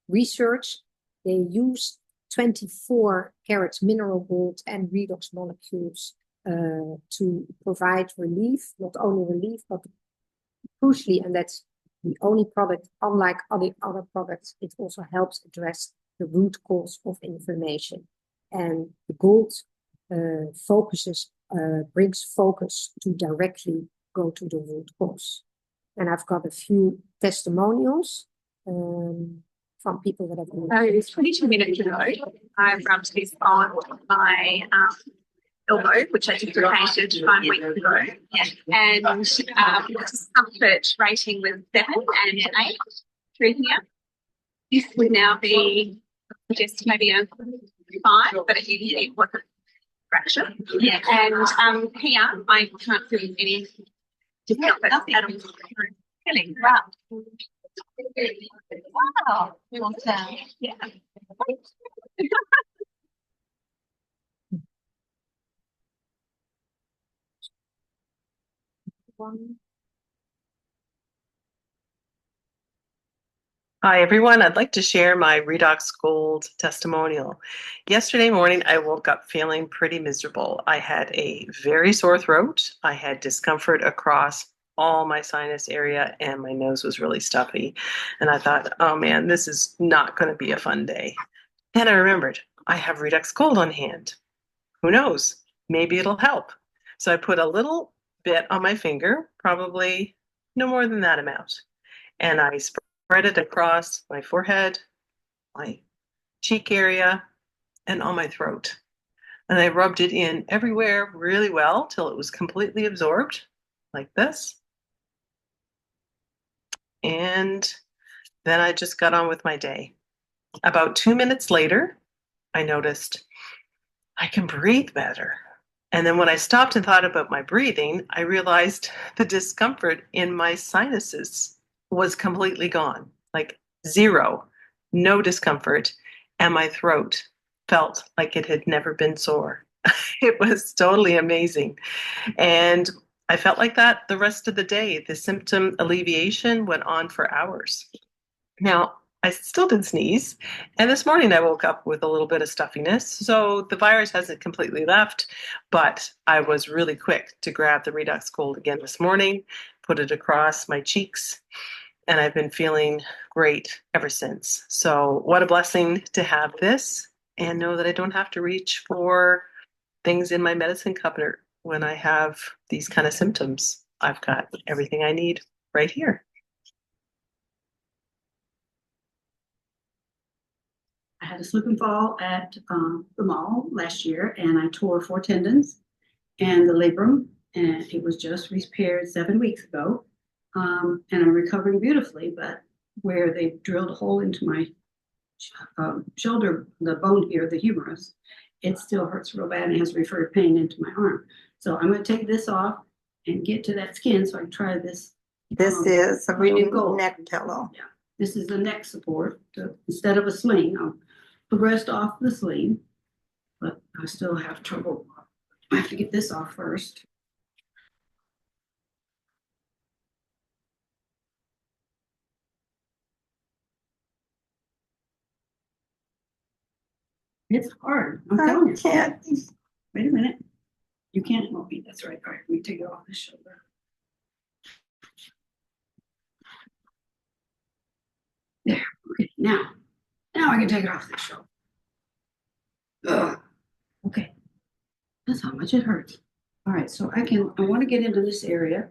research, they used 24 karat mineral gold and redox molecules to provide relief, not only relief, but crucially, and that's the only product, unlike other products, it also helps address the root cause of inflammation. And the gold brings focus to directly go to the root cause. And I've got a few testimonials from people that have been. It's 22 minutes ago. I rubbed this on my elbow, which I dislocated 5 weeks ago. And the discomfort rating was 7 and 8 through here. this would now be just maybe a 5, but it was a fraction. Yeah. And here I can't feel any discomfort at all. Feeling wow. Wow. We want to, yeah. Hi, everyone. I'd like to share my Redox Gold testimonial. Yesterday morning, I woke up feeling pretty miserable. I had a very sore throat. I had discomfort across all my sinus area, and my nose was really stuffy. And I thought, oh man, this is not going to be a fun day. Then I remembered I have Redox Gold on hand. Who knows? Maybe it'll help. So I put a little bit on my finger, probably no more than that amount. And I spread it across my forehead, my cheek area, and on my throat. And I rubbed it in everywhere really well till it was completely absorbed, like this. And then I just got on with my day. About 2 minutes later, I noticed I can breathe better. And then when I stopped and thought about my breathing, I realized the discomfort in my sinuses was completely gone, like zero, no discomfort. And my throat felt like it had never been sore. It was totally amazing. And I felt like that the rest of the day. The symptom alleviation went on for hours. Now, I still did sneeze, and this morning I woke up with a little bit of stuffiness, so the virus hasn't completely left, but I was really quick to grab the Redox Gold again this morning, put it across my cheeks, and I've been feeling great ever since. So what a blessing to have this and know that I don't have to reach for things in my medicine cabinet when I have these kind of symptoms. I've got everything I need right here. I had a slip and fall at the mall last year, and I tore 4 tendons and the labrum, and it was just repaired 7 weeks ago. And I'm recovering beautifully, but where they drilled a hole into my shoulder, the bone here, the humerus, it still hurts real bad and has referred pain into my arm. So I'm going to take this off and get to that skin so I can try this. This is a Renew Gold neck pillow. Yeah, this is a neck support. So instead of a sling, I'll progressed off the sling, but I still have trouble. I have to get this off first. It's hard. I'm telling you. Can't. Wait a minute. You can't help me. That's right. All right, let me take it off the shoulder. There. Okay. Now I can take it off the shoulder. Ugh. Okay. That's how much it hurts. All right. So I want to get into this area.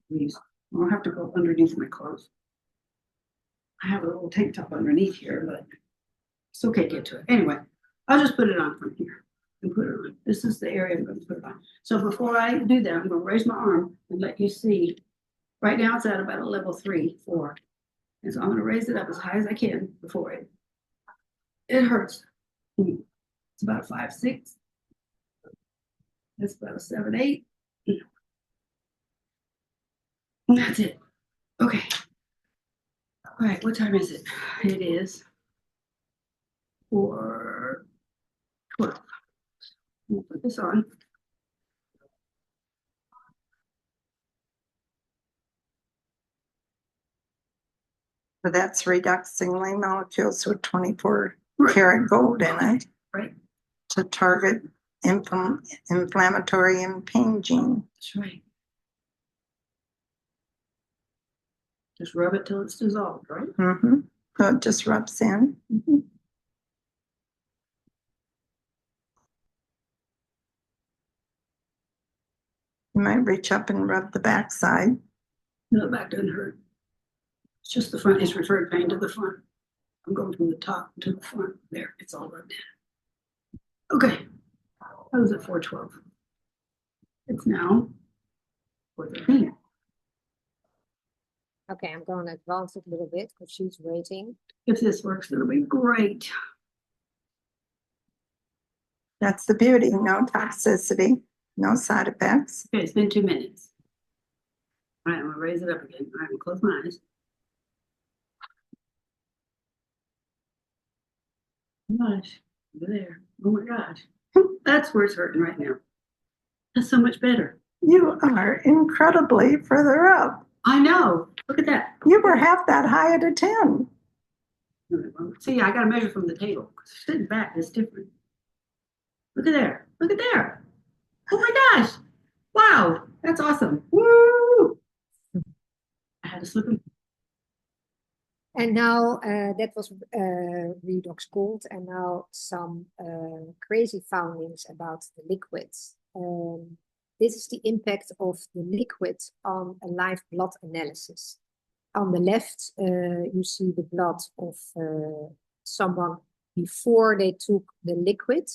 Please. I'll have to go underneath my clothes. I have a little tank top underneath here, but it's okay to get to it. Anyway, I'll just put it on from here and put it on. This is the area I'm going to put it on. So before I do that, I'm going to raise my arm and let you see. Right now it's at about a level 3, 4. And so I'm going to raise it up as high as I can before it hurts. It's about a 5, 6. That's about a 7, 8. And that's it. Okay. All right, what time is it? It is 4:12. We'll put this on. So that's redoxing lay molecules with 24 karat gold in it. Right. To target inflammatory and pain gene. That's right. Just rub it till it's dissolved, right? Mm-hmm. So it just rubs in. Mm-hmm. You might reach up and rub the back side. No, the back doesn't hurt. It's just the front. It's referred pain to the front. I'm going from the top to the front. There, it's all rubbed in. Okay. That was at 4:12. It's now 4:13. Okay, I'm going to advance it a little bit because she's waiting. If this works, it'll be great. That's the beauty, no toxicity, no side effects. Okay, it's been 2 minutes. All right, I'm gonna raise it up again. All right, I'm gonna close my eyes. Oh my gosh, over there. Oh my gosh. That's where it's hurting right now. That's so much better. You are incredibly further up. I know. Look at that. You were half that high at a 10. See, I gotta measure from the table. Sitting back is different. Look at there. Look at there. Oh my gosh. Wow. That's awesome. Woo! I had to slip him. And now that was Redox Gold, and now some crazy findings about the liquids. This is the impact of the liquid on a live blood analysis. On the left, you see the blood of someone before they took the liquid.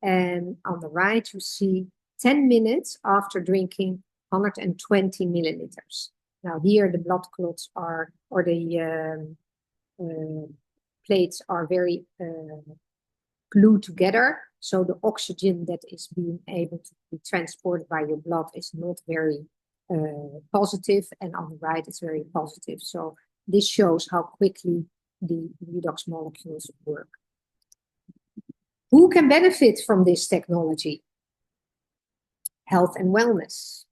And on the right, you see 10 minutes after drinking 120 milliliters. Now here the blood clots are, or the plates are very glued together. So the oxygen that is being able to be transported by your blood is not very positive, and on the right it's very positive. So this shows how quickly the redox molecules work. Who can benefit from this technology? Health and wellness.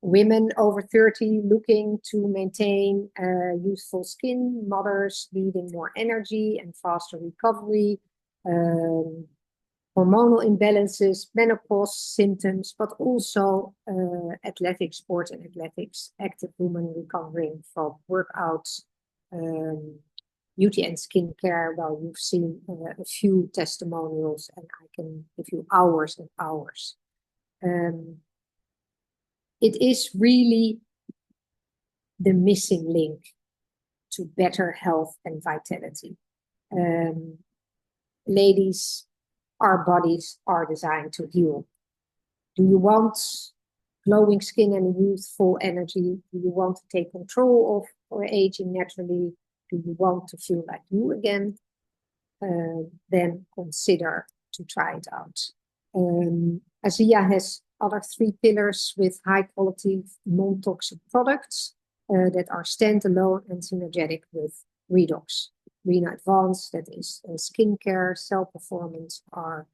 Women over 30 looking to maintain youthful skin, mothers needing more energy and faster recovery, hormonal imbalances, menopause symptoms, but also athletic sports and athletics, active women recovering from workouts, beauty and skincare. Well, you've seen a few testimonials, and I can give you hours and hours. It is really the missing link to better health and vitality. Ladies, our bodies are designed to heal. Do you want glowing skin and youthful energy? Do you want to take control of or aging naturally? Do you want to feel like you again? Then consider to try it out. ASEA has other 3 pillars with high quality, non-toxic products that are standalone and synergetic with Redox. Rena Advanced, that is skincare, cell performance are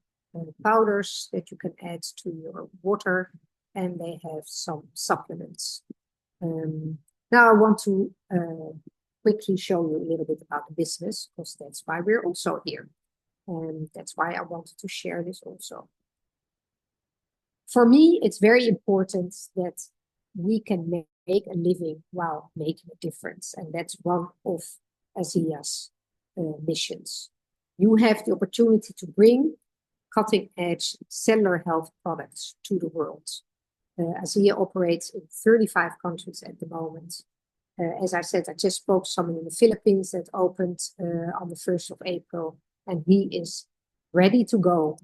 powders that you can add to your water, and they have some supplements. Now I want to quickly show you a little bit about the business, because that's why we're also here. And that's why I wanted to share this also. For me, it's very important that we can make a living while making a difference. And that's one of ASEA's missions. You have the opportunity to bring cutting-edge cellular health products to the world. ASEA operates in 35 countries at the moment. As I said, I just spoke to someone in the Philippines that opened on the 1st of April, and he is ready to go.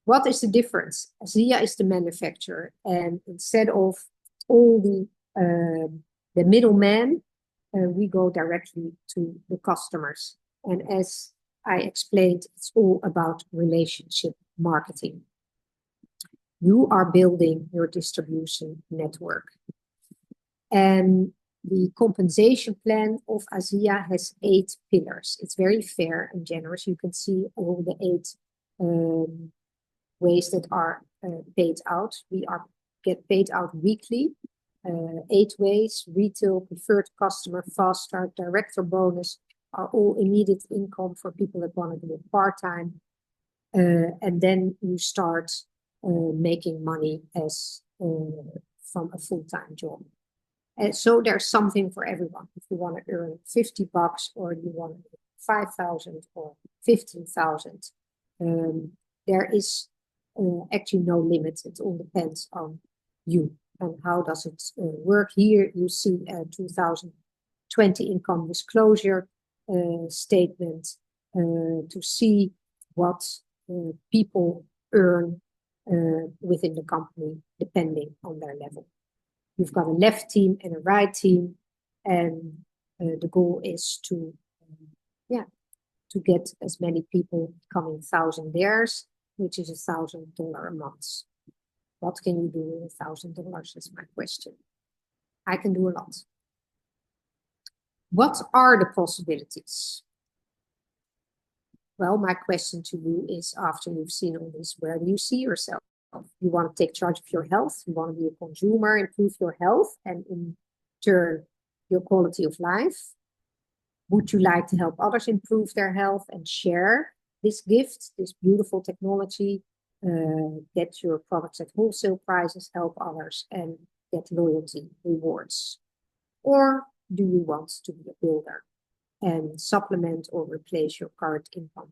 What is the difference? ASEA is the manufacturer, and instead of all the middleman, we go directly to the customers. And as I explained, it's all about relationship marketing. You are building your distribution network. And the compensation plan of ASEA has 8 pillars. It's very fair and generous. You can see all the 8 ways that are paid out. We get paid out weekly. 8 ways: retail, preferred customer, fast start, director bonus are all immediate income for people that want to do it part-time. And then you start making money as from a full-time job. And so there's something for everyone. If you want to earn $50 or you want to earn 5,000 or 15,000, there is actually no limit. It all depends on you. And how does it work? Here you see a 2020 income disclosure statement to see what people earn within the company depending on their level. You've got a left team and a right team. And the goal is to, to get as many people becoming thousandaires, which is $1,000 a month. What can you do with $1,000 is my question. I can do a lot. What are the possibilities? Well, my question to you is, after you've seen all this, where do you see yourself? You want to take charge of your health. You want to be a consumer, improve your health, and in turn, your quality of life. Would you like to help others improve their health and share this gift, this beautiful technology, get your products at wholesale prices, help others, and get loyalty rewards? Or do you want to be a builder and supplement or replace your current income?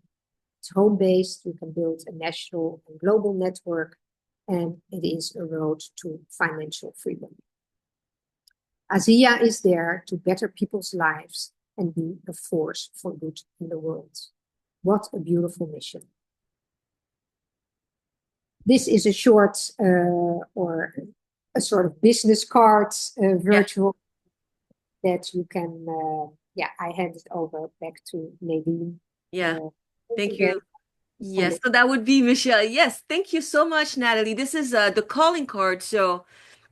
It's home-based. You can build a national and global network, and it is a road to financial freedom. ASEA is there to better people's lives and be a force for good in the world. What a beautiful mission. This is a short or a sort of business card virtual that you can, I hand it over back to Nadine. Yeah, thank you. Yes, so that would be Michelle. Yes, thank you so much, Natalie. This is the calling card, so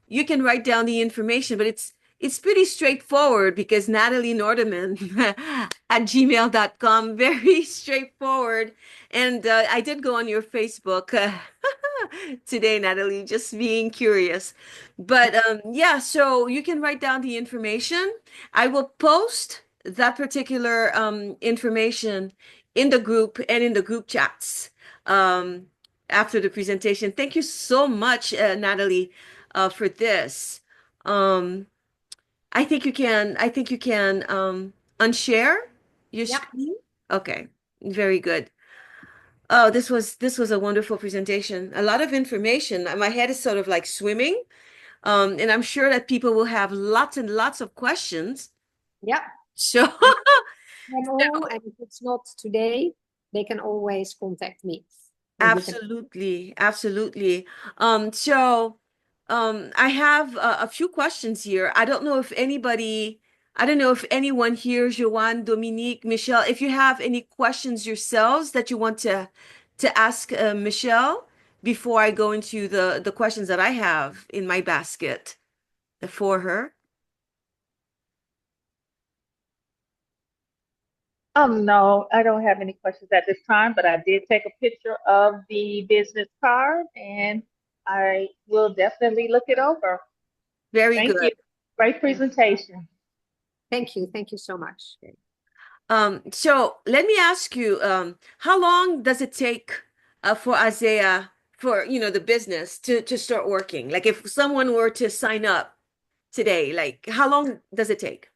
you can write down the information, but it's pretty straightforward because Nathalie Nordemann at gmail.com, very straightforward. And I did go on your Facebook today, Natalie, just being curious. But yeah, so you can write down the information. I will post that particular information in the group and in the group chats after the presentation. Thank you so much, Natalie, for this. I think you can unshare your screen. Okay, very good. Oh, this was a wonderful presentation. A lot of information. My head is sort of like swimming. And I'm sure that people will have lots and lots of questions. Yeah. So and if it's not today, they can always contact me. Absolutely, absolutely. I have a few questions here. I don't know if anyone here, Joanne, Dominique, Michelle, if you have any questions yourselves that you want to ask Michelle before I go into the questions that I have in my basket for her. No, I don't have any questions at this time, but I did take a picture of the business card and I will definitely look it over. Very Thank good. you. Great presentation. Thank you. Thank you so much. So let me ask you, how long does it take for ASEA, for the business to start working? Like if someone were to sign up today, like how long does it take?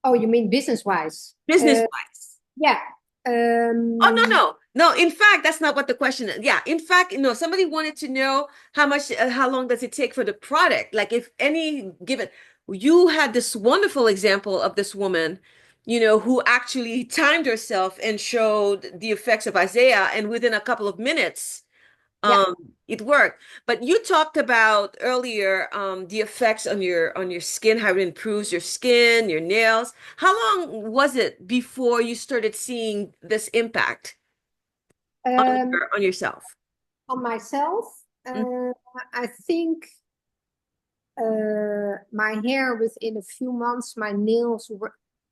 Oh, you mean business-wise? Business-wise? Yeah. Oh, no. In fact, that's not what the question is. Yeah, in fact, no, somebody wanted to know how long does it take for the product? Like if any given, you had this wonderful example of this woman, who actually timed herself and showed the effects of ASEA, and within a couple of minutes, it worked. But you talked about earlier the effects on your skin, how it improves your skin, your nails. How long was it before you started seeing this impact on yourself? On myself, I think my hair within a few months, my nails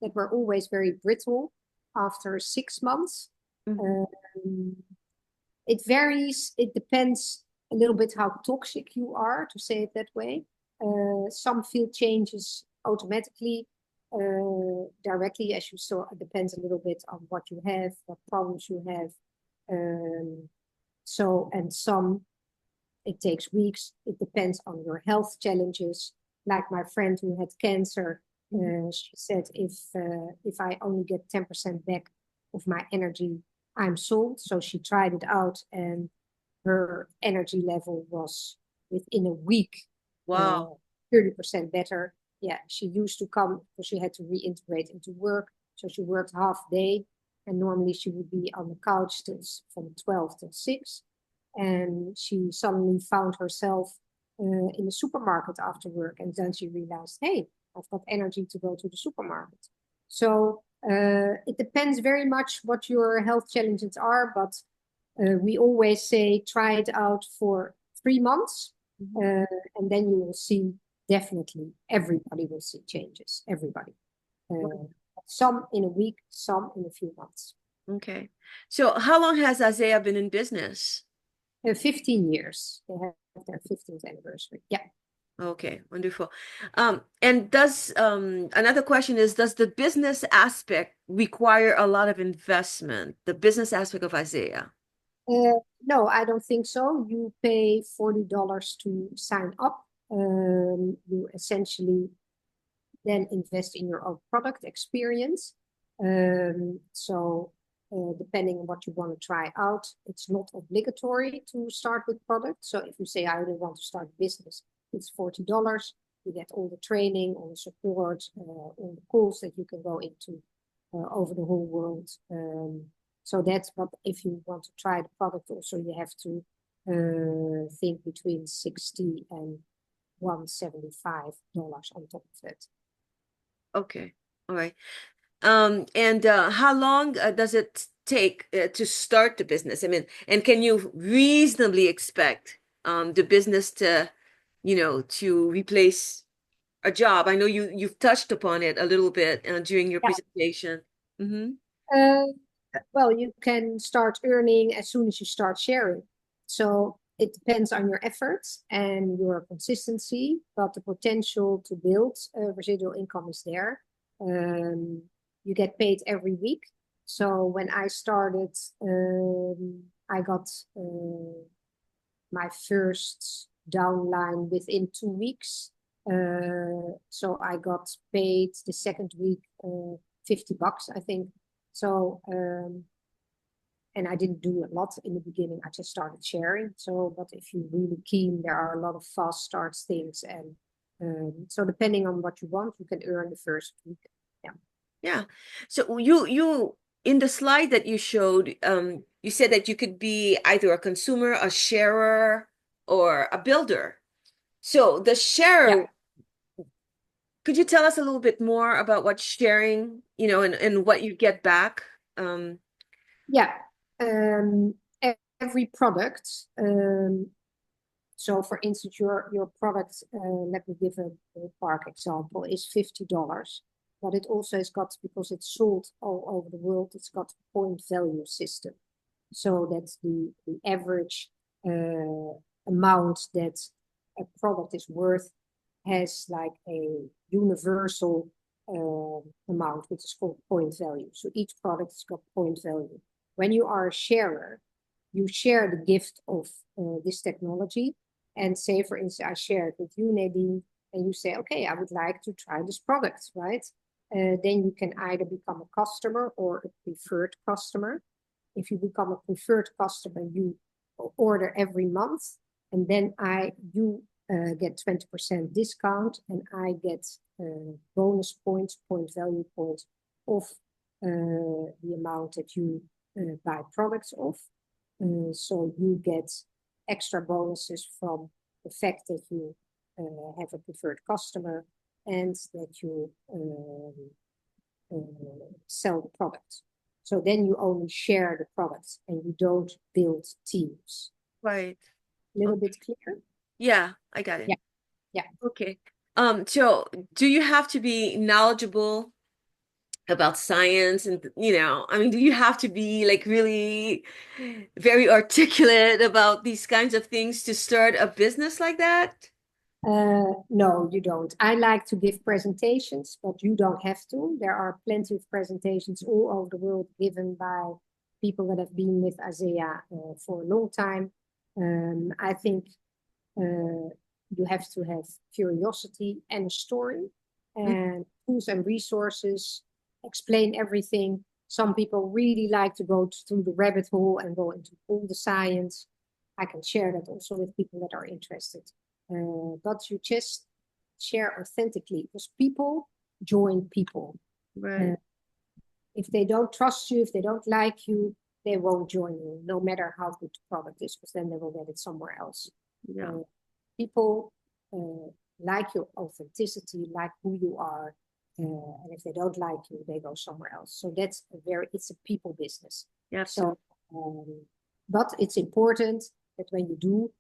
that were always very brittle after 6 months. It varies. It depends a little bit how toxic you are, to say it that way. Some feel changes automatically, directly, as you saw. It depends a little bit on what you have, what problems you have. And some, it takes weeks. It depends on your health challenges. Like my friend who had cancer, she said, if I only get 10% back of my energy, I'm sold. So she tried it out and her energy level was within a week. Wow. 30% better. Yeah, she used to come because she had to reintegrate into work. So she worked half day and normally she would be on the couch from 12 till 6. And she suddenly found herself in the supermarket after work. And then she realized, hey, I've got energy to go to the supermarket. So it depends very much what your health challenges are, but we always say try it out for 3 months, and then you will see, definitely everybody will see changes, everybody. Some in a week, some in a few months. Okay. So how long has Azea been in business? 15 years. They have their 15th anniversary. Yeah. Okay, wonderful. And does another question is, does the business aspect require a lot of investment, the business aspect of Azea? No, I don't think so. You pay $40 to sign up. You essentially then invest in your own product experience. So depending on what you want to try out, it's not obligatory to start with products. So if you say, I really want to start a business, it's $40. You get all the training, all the support, all the calls that you can go into over the whole world. So that's what, if you want to try the product also, you have to think between $60 and $175 on top of it. Okay, all right. And how long does it take to start the business? I mean, and can you reasonably expect the business to, to replace a job? I know you've touched upon it a little bit during your presentation. Well, you can start earning as soon as you start sharing. So it depends on your efforts and your consistency, but the potential to build residual income is there. You get paid every week. So when I started, I got my first downline within 2 weeks. So I got paid the second week $50, I think. So, and I didn't do a lot in the beginning. I just started sharing. So, but if you're really keen, there are a lot of fast starts things. And so depending on what you want, you can earn the first week. Yeah. Yeah. So you in the slide that you showed, you said that you could be either a consumer, a sharer, or a builder. So the sharer, could you tell us a little bit more about what sharing, and what you get back? Yeah. Every product. So for instance, your product, let me give a park example, is $50. But it also has got, because it's sold all over the world, it's got a point value system. So that's the average amount that a product is worth has like a universal amount, which is called point value. So each product has got point value. When you are a sharer, you share the gift of this technology. And say, for instance, I share it with you, Nadine, and you say, okay, I would like to try this product, right? Then you can either become a customer or a preferred customer. If you become a preferred customer, you order every month, and then you get 20% discount, and I get bonus points, point value points of the amount that you buy products of. So you get extra bonuses from the fact that you have a preferred customer and that you sell the product. So then you only share the products and you don't build teams. Right. A little bit clear? Yeah, I got it. Yeah. Okay. So do you have to be knowledgeable about science? And, I mean, do you have to be like really very articulate about these kinds of things to start a business like that? No, you don't. I like to give presentations, but you don't have to. There are plenty of presentations all over the world given by people that have been with Azea for a long time. I think you have to have curiosity and a story and tools and resources, explain everything. Some people really like to go through the rabbit hole and go into all the science. I can share that also with people that are interested. But you just share authentically, because people join people. Right. If they don't trust you, if they don't like you, they won't join you, no matter how good the product is, because then they will get it somewhere else. Yeah. People like your authenticity, like who you are. And if they don't like you, they go somewhere else. So that's it's a people business. Yeah. So, but it's important that when you do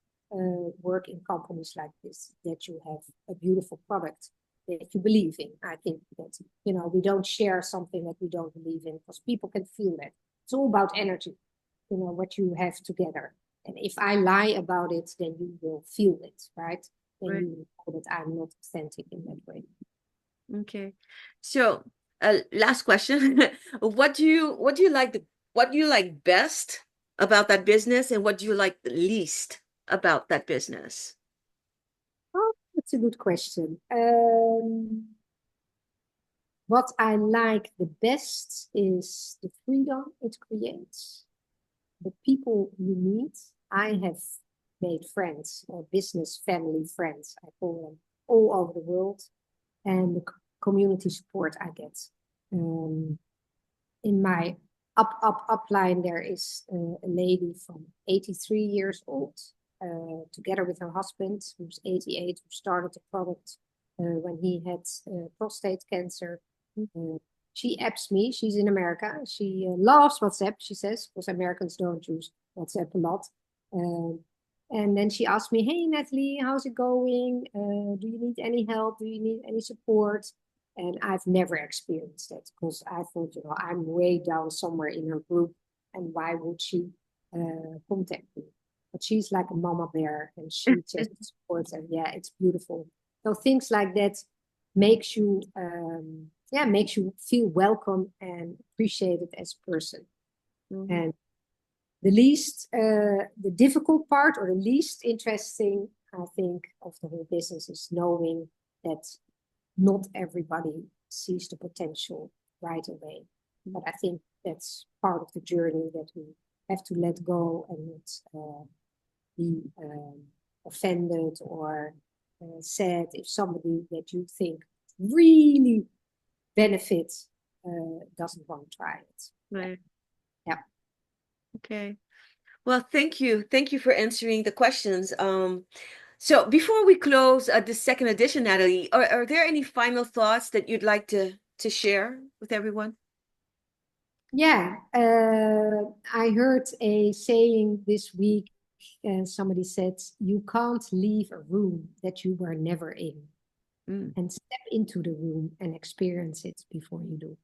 work in companies like this, that you have a beautiful product that you believe in. I think that, we don't share something that we don't believe in, because people can feel that. It's all about energy, what you have together. And if I lie about it, then you will feel it, right? Then Right. you know that I'm not authentic in that way. Okay. So, last question. What do you like best about that business, and what do you like the least about that business? Oh, that's a good question. What I like the best is the freedom it creates, the people you meet. I have made friends, or business family friends, I call them, all over the world, and the community support I get. In my upline, there is a lady from 83 years old, together with her husband, who's 88, who started the product when he had prostate cancer. She apps me. She's in America. She loves WhatsApp, she says, because Americans don't use WhatsApp a lot. And then she asked me, "Hey, Nathalie, how's it going? Do you need any help? Do you need any support?" And I've never experienced that, because I thought, I'm way down somewhere in her group, and why would she contact me? But she's like a mama bear, and she just supports, and yeah, it's beautiful. So things like that makes you feel welcome and appreciated as a person. And the difficult part, or the least interesting, I think, of the whole business is knowing that not everybody sees the potential right away. But I think that's part of the journey, that we have to let go and not be offended or sad if somebody that you think really benefits doesn't want to try it. Right. Yeah. Okay. Well, thank you. Thank you for answering the questions. So before we close this second edition, Nathalie, are there any final thoughts that you'd like to share with everyone? Yeah, I heard a saying this week, and somebody said, "You can't leave a room that you were never in." And step into the room and experience it before you do.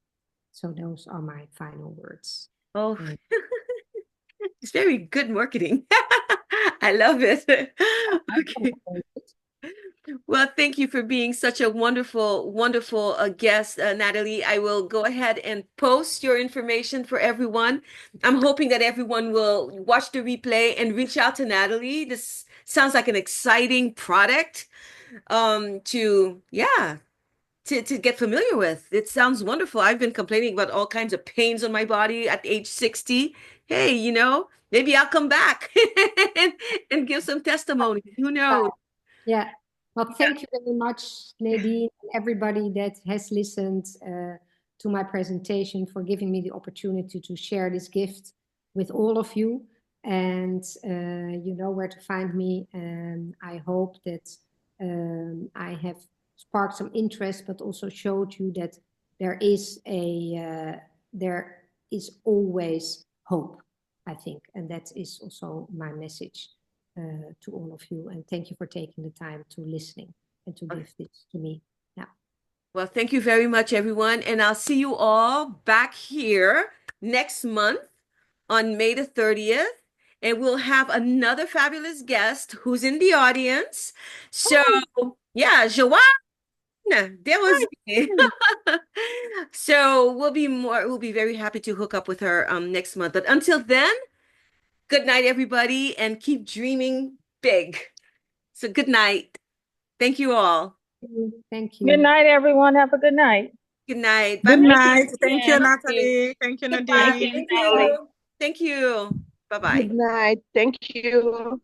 So those are my final words. Oh, it's very good marketing. I love it. Okay. Well, thank you for being such a wonderful, wonderful guest, Nathalie. I will go ahead and post your information for everyone. I'm hoping that everyone will watch the replay and reach out to Nathalie. This sounds like an exciting product to get familiar with. It sounds wonderful. I've been complaining about all kinds of pains on my body at age 60. Hey, maybe I'll come back and give some testimony. Who knows? Yeah. Well, thank you very much, Nadine, and everybody that has listened to my presentation, for giving me the opportunity to share this gift with all of you. And you know where to find me. And I hope that I have sparked some interest, but also showed you that there is always hope, I think. And that is also my message to all of you. And thank you for taking the time to listening and to give this to me. Yeah. Well, thank you very much, everyone. And I'll see you all back here next month on May the 30th. And we'll have another fabulous guest who's in the audience. So, yeah, Joanne, there was me. So we'll be very happy to hook up with her next month. But until then, good night, everybody, and keep dreaming big. So good night. Thank you all. Thank you. Good night, everyone. Have a good night. Good night. Good Bye-bye. night. Thank you, Thank Nathalie. Thank you, Thank Nadine. you, Thank Natalie. you. Thank you. Bye-bye. Good night. Thank you.